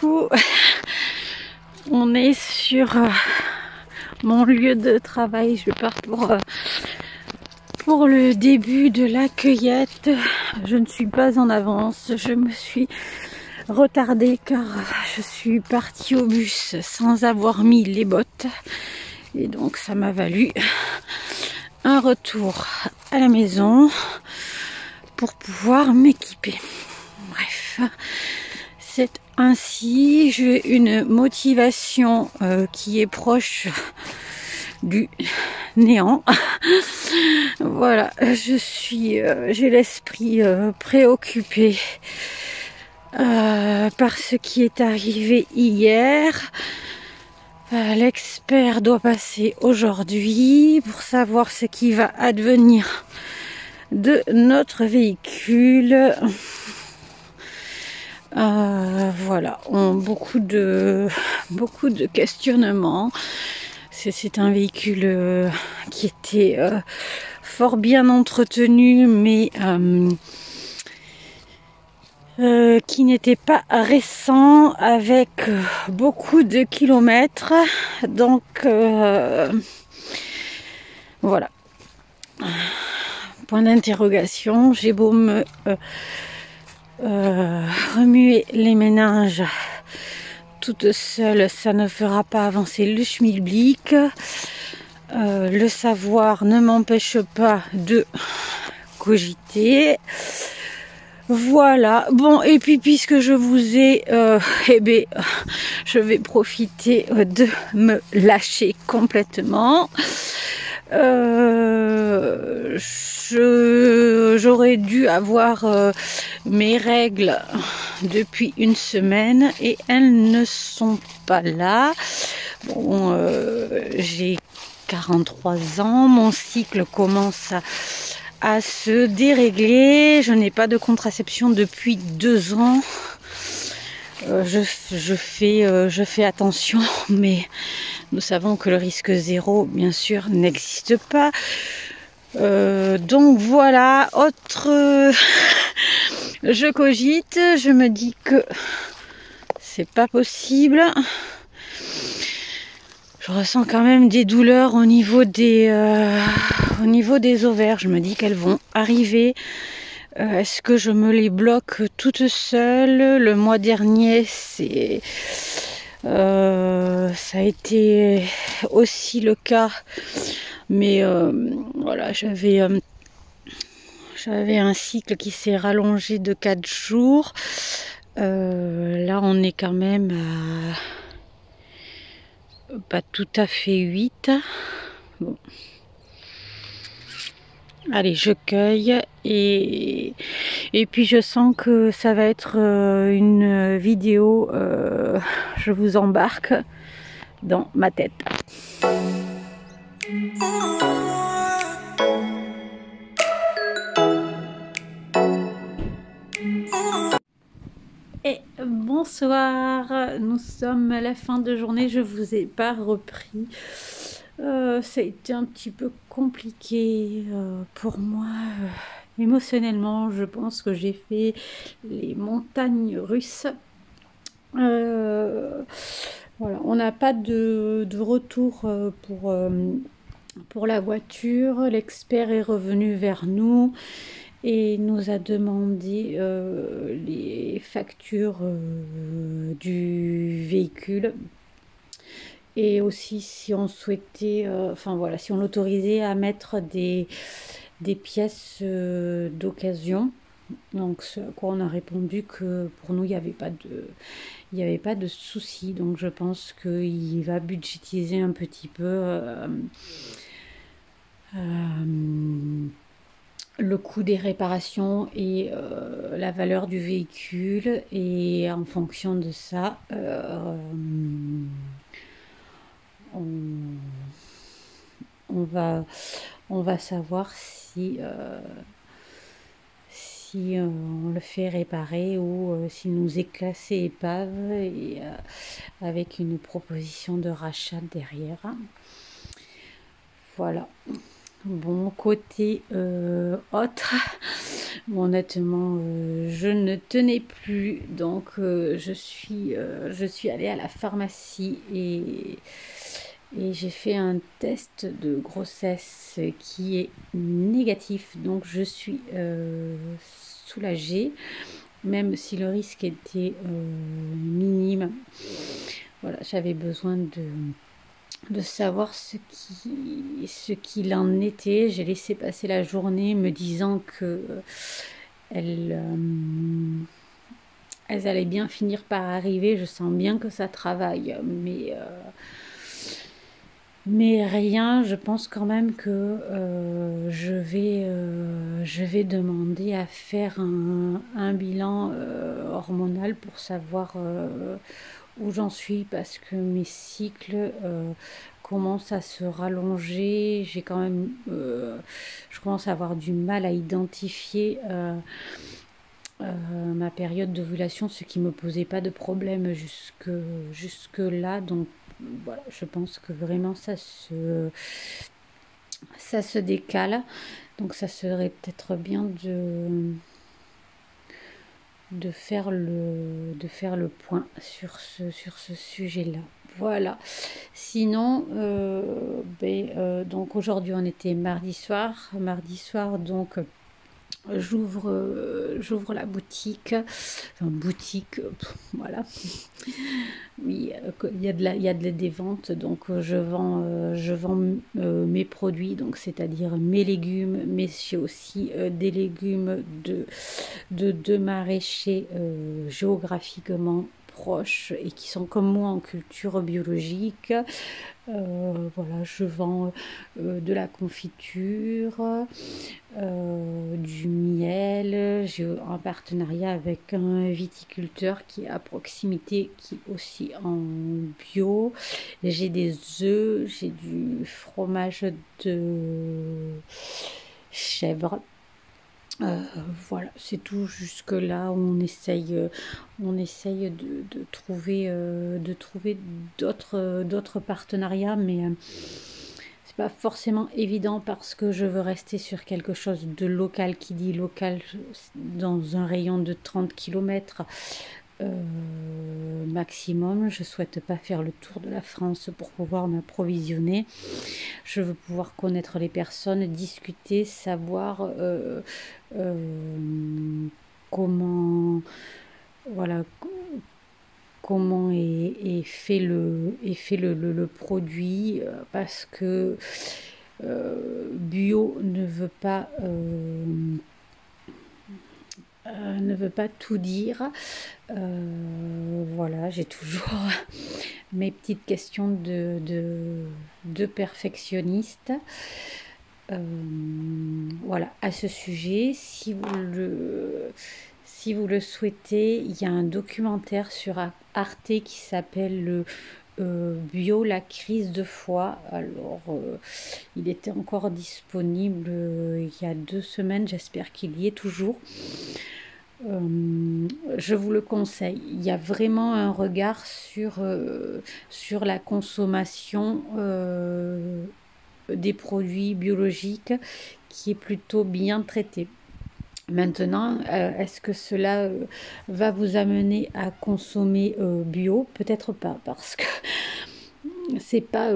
coup, on est sur mon lieu de travail. Je pars pour le début de la cueillette. Je ne suis pas en avance. Je me suis retardée car je suis partie au bus sans avoir mis les bottes. Et donc ça m'a valu un retour à la maison pour pouvoir m'équiper. Bref, c'est ainsi. J'ai une motivation qui est proche du néant. Voilà, j'ai l'esprit préoccupé par ce qui est arrivé hier. L'expert doit passer aujourd'hui pour savoir ce qui va advenir de notre véhicule. Voilà, beaucoup de questionnements. C'est un véhicule qui était fort bien entretenu, mais qui n'était pas récent, avec beaucoup de kilomètres. Donc voilà, point d'interrogation. J'ai beau me remuer les méninges toute seule, ça ne fera pas avancer le schmilblick. Le savoir ne m'empêche pas de cogiter. Voilà, bon, et puis puisque je vous ai, je vais profiter de me lâcher complètement. J'aurais dû avoir mes règles depuis une semaine et elles ne sont pas là. Bon, j'ai 43 ans, mon cycle commence à se dérégler. Je n'ai pas de contraception depuis 2 ans. Je fais attention, mais nous savons que le risque zéro, bien sûr, n'existe pas. Donc voilà, je cogite, je me dis que c'est pas possible. Je ressens quand même des douleurs au niveau des ovaires. Je me dis qu'elles vont arriver. Est-ce que je me les bloque toute seule? Le mois dernier, ça a été aussi le cas. Mais voilà, j'avais un cycle qui s'est rallongé de 4 jours. Là, on est quand même à pas tout à fait 8. Bon. Allez, je cueille et puis je sens que ça va être une vidéo, je vous embarque dans ma tête. Et bonsoir, nous sommes à la fin de journée, je vous ai pas repris. Ça a été un petit peu compliqué pour moi émotionnellement. Je pense que j'ai fait les montagnes russes. Voilà, on n'a pas de retour pour la voiture. L'expert est revenu vers nous et nous a demandé les factures du véhicule. Et aussi si on souhaitait, enfin voilà, si on l'autorisait à mettre des pièces d'occasion. Donc ce à quoi on a répondu que pour nous il n'y avait pas de souci. Donc je pense qu'il va budgétiser un petit peu le coût des réparations et la valeur du véhicule, et en fonction de ça on va savoir si on le fait réparer ou s'il nous est classé épave, et avec une proposition de rachat derrière. Voilà. Bon, côté autre, bon, honnêtement, je ne tenais plus, donc je suis allée à la pharmacie et j'ai fait un test de grossesse qui est négatif, donc je suis soulagée, même si le risque était minime. Voilà, j'avais besoin de savoir ce qu'il en était. J'ai laissé passer la journée me disant que elles, elles allaient bien finir par arriver. Je sens bien que ça travaille, mais rien. Je pense quand même que je vais demander à faire un bilan hormonal pour savoir où j'en suis parce que mes cycles commencent à se rallonger. J'ai quand même, je commence à avoir du mal à identifier ma période d'ovulation, ce qui me posait pas de problème jusque là. Donc voilà, je pense que vraiment ça se décale. Donc ça serait peut-être bien de faire le point sur ce sujet-là. Voilà. Sinon, donc aujourd'hui on était mardi soir. Mardi soir, donc j'ouvre la boutique. Enfin, boutique, voilà. Oui, il y a des ventes, donc je vends mes produits, donc c'est-à-dire mes légumes, mais j'ai aussi des légumes de maraîchers géographiquement proches et qui sont comme moi en culture biologique. Voilà, je vends de la confiture, du miel. J'ai un partenariat avec un viticulteur qui est à proximité, qui est aussi en bio. J'ai des œufs, j'ai du fromage de chèvre. Voilà, c'est tout jusque-là. On essaye de trouver d'autres partenariats, mais c'est pas forcément évident parce que je veux rester sur quelque chose de local. Qui dit local, dans un rayon de 30 km maximum. Je souhaite pas faire le tour de la France pour pouvoir m'approvisionner. Je veux pouvoir connaître les personnes, discuter, savoir comment, voilà, comment est fait le produit, parce que bio ne veut pas tout dire. Voilà, j'ai toujours mes petites questions de perfectionniste. Voilà, à ce sujet, si vous le souhaitez, il y a un documentaire sur Arte qui s'appelle Bio, la crise de foie. Alors, il était encore disponible il y a 2 semaines, j'espère qu'il y est toujours. Je vous le conseille. Il y a vraiment un regard sur la consommation des produits biologiques qui est plutôt bien traité. Maintenant, est-ce que cela va vous amener à consommer bio? Peut-être pas, parce que c'est pas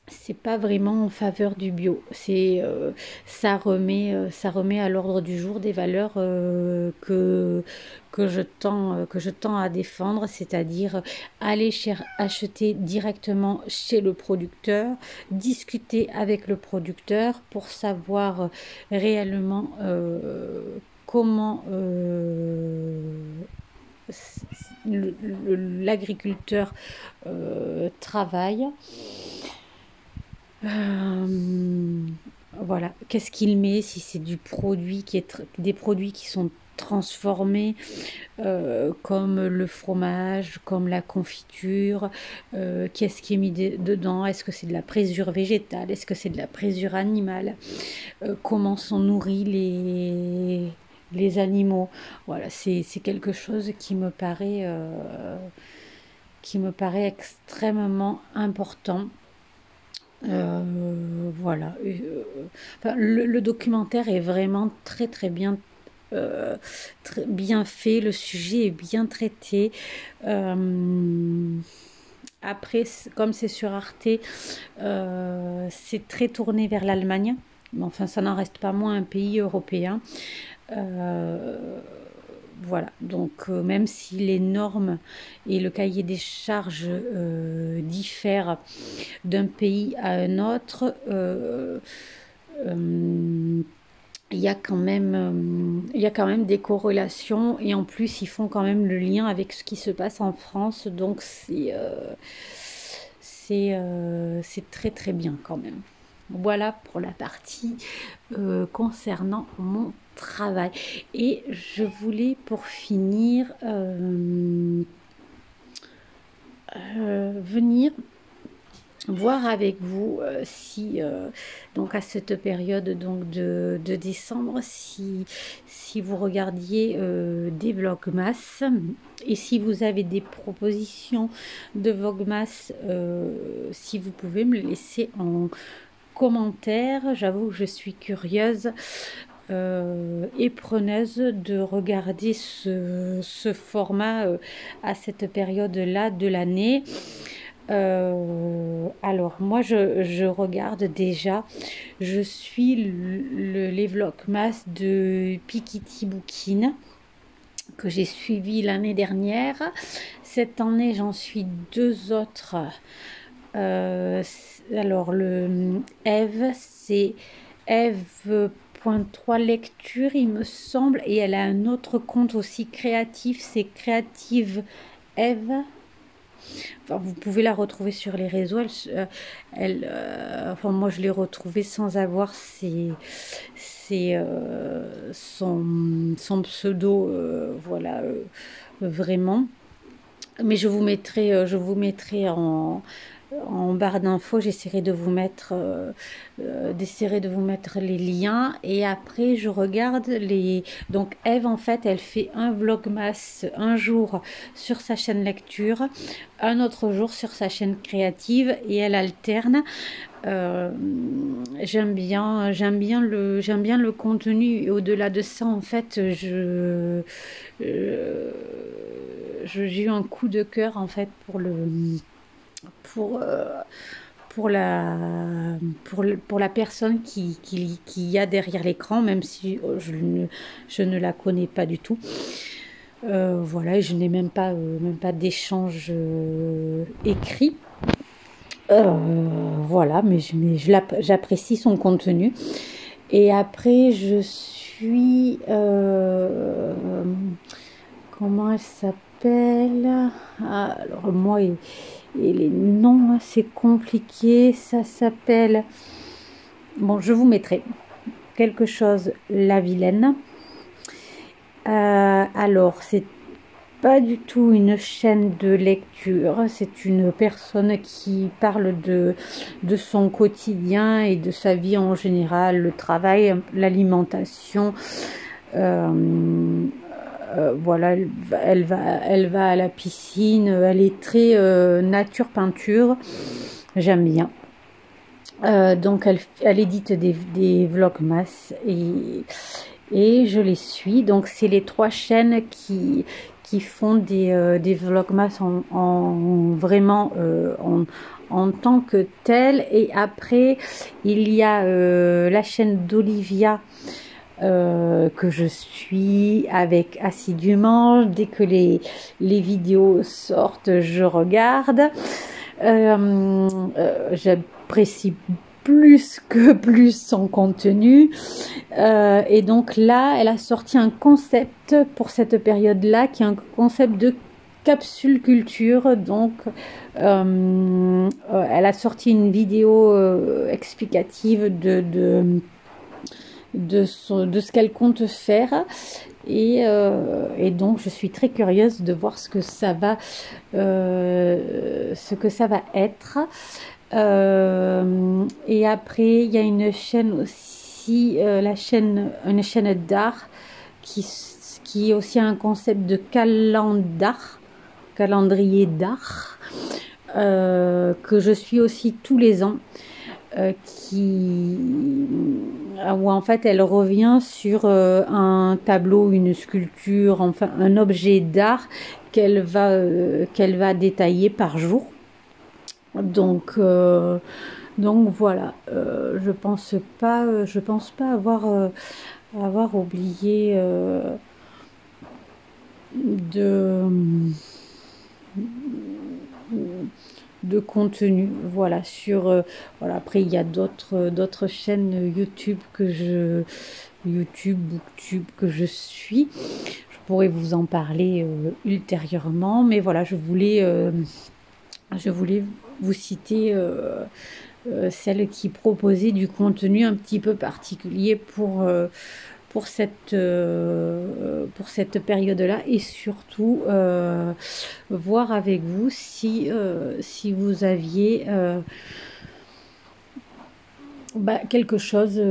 c'est pas vraiment en faveur du bio. Ça remet à l'ordre du jour des valeurs que je tends à défendre, c'est-à-dire aller acheter directement chez le producteur, discuter avec le producteur pour savoir réellement comment l'agriculteur travaille. Voilà, qu'est-ce qu'il met, si c'est du produit des produits qui sont transformés, comme le fromage, comme la confiture, qu'est-ce qui est mis dedans, est-ce que c'est de la présure végétale, est-ce que c'est de la présure animale, comment sont nourris les animaux. Voilà, c'est quelque chose qui me paraît extrêmement important. Voilà. Enfin, le documentaire est vraiment très bien, bien fait. Le sujet est bien traité. Après, comme c'est sur Arte, c'est très tourné vers l'Allemagne. Mais enfin, ça n'en reste pas moins un pays européen. Euh, voilà, donc même si les normes et le cahier des charges diffèrent d'un pays à un autre, il y a quand même des corrélations et en plus ils font quand même le lien avec ce qui se passe en France, donc c'est très bien quand même. Voilà pour la partie concernant mon travail. Et je voulais pour finir venir voir avec vous si donc à cette période donc de décembre si vous regardiez des vlogmas et si vous avez des propositions de vlogmas, si vous pouvez me les laisser en commentaire. J'avoue que je suis curieuse et preneuse de regarder ce format à cette période là de l'année. Alors moi je regarde déjà, je suis les vlogmas de Pikiti Bookin que j'ai suivi l'année dernière. Cette année j'en suis deux autres. Alors le Eve, c'est Eve.3 lecture il me semble, et elle a un autre compte aussi créatif, c'est Creative Eve. Enfin, vous pouvez la retrouver sur les réseaux. Enfin, moi, je l'ai retrouvée sans avoir son pseudo, voilà, vraiment. Mais je vous mettrai en barre d'infos, j'essaierai de vous mettre les liens et après je regarde les. Donc Eve en fait elle fait un vlogmas un jour sur sa chaîne lecture, un autre jour sur sa chaîne créative et elle alterne. J'aime bien le contenu et au-delà de ça en fait j'ai eu un coup de cœur en fait pour pour la pour la personne qui y a derrière l'écran, même si je ne la connais pas du tout. Voilà, je n'ai même pas d'échange écrit. Voilà, mais j'apprécie son contenu. Et après, je suis... comment elle s'appelle? Alors, moi, et les noms, c'est compliqué. Ça s'appelle... Bon, je vous mettrai quelque chose, La Vilaine. Alors, c'est pas du tout une chaîne de lecture, c'est une personne qui parle de son quotidien et de sa vie en général, le travail, l'alimentation. Voilà, elle va à la piscine, elle est très nature peinture, j'aime bien. Donc elle édite des vlogmas et je les suis. Donc c'est les trois chaînes qui font des vlogmas vraiment en tant que tel. Et après il y a la chaîne d'Olivia que je suis avec assidûment. Dès que les vidéos sortent, je regarde. J'apprécie plus son contenu. Et donc là, elle a sorti un concept pour cette période-là, qui est un concept de capsule culture. Donc, elle a sorti une vidéo explicative de ce qu'elle compte faire. Et donc je suis très curieuse de voir ce que ça va être. Et après il y a une chaîne aussi, une chaîne d'art qui est aussi un concept de calendrier d'art que je suis aussi tous les ans. où en fait elle revient sur un tableau, une sculpture, enfin un objet d'art qu'elle va détailler par jour. Donc voilà, je pense pas avoir oublié de de contenu, voilà, voilà. Après il y a d'autres chaînes Booktube que je suis. Je pourrais vous en parler ultérieurement, mais voilà, je voulais vous citer celle qui proposait du contenu un petit peu particulier pour cette période-là, et surtout voir avec vous si vous aviez quelque chose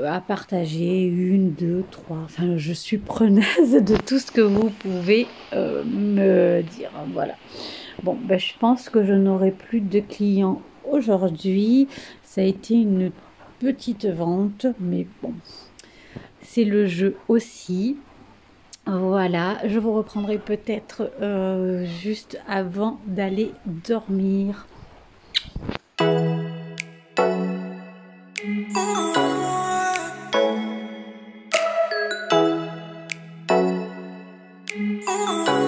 à partager, une, deux, trois. Enfin, je suis preneuse de tout ce que vous pouvez me dire. Voilà. Bon, je pense que je n'aurai plus de clients aujourd'hui. Ça a été une petite vente, mais bon, c'est le jeu aussi. Voilà, je vous reprendrai peut-être juste avant d'aller dormir. Oh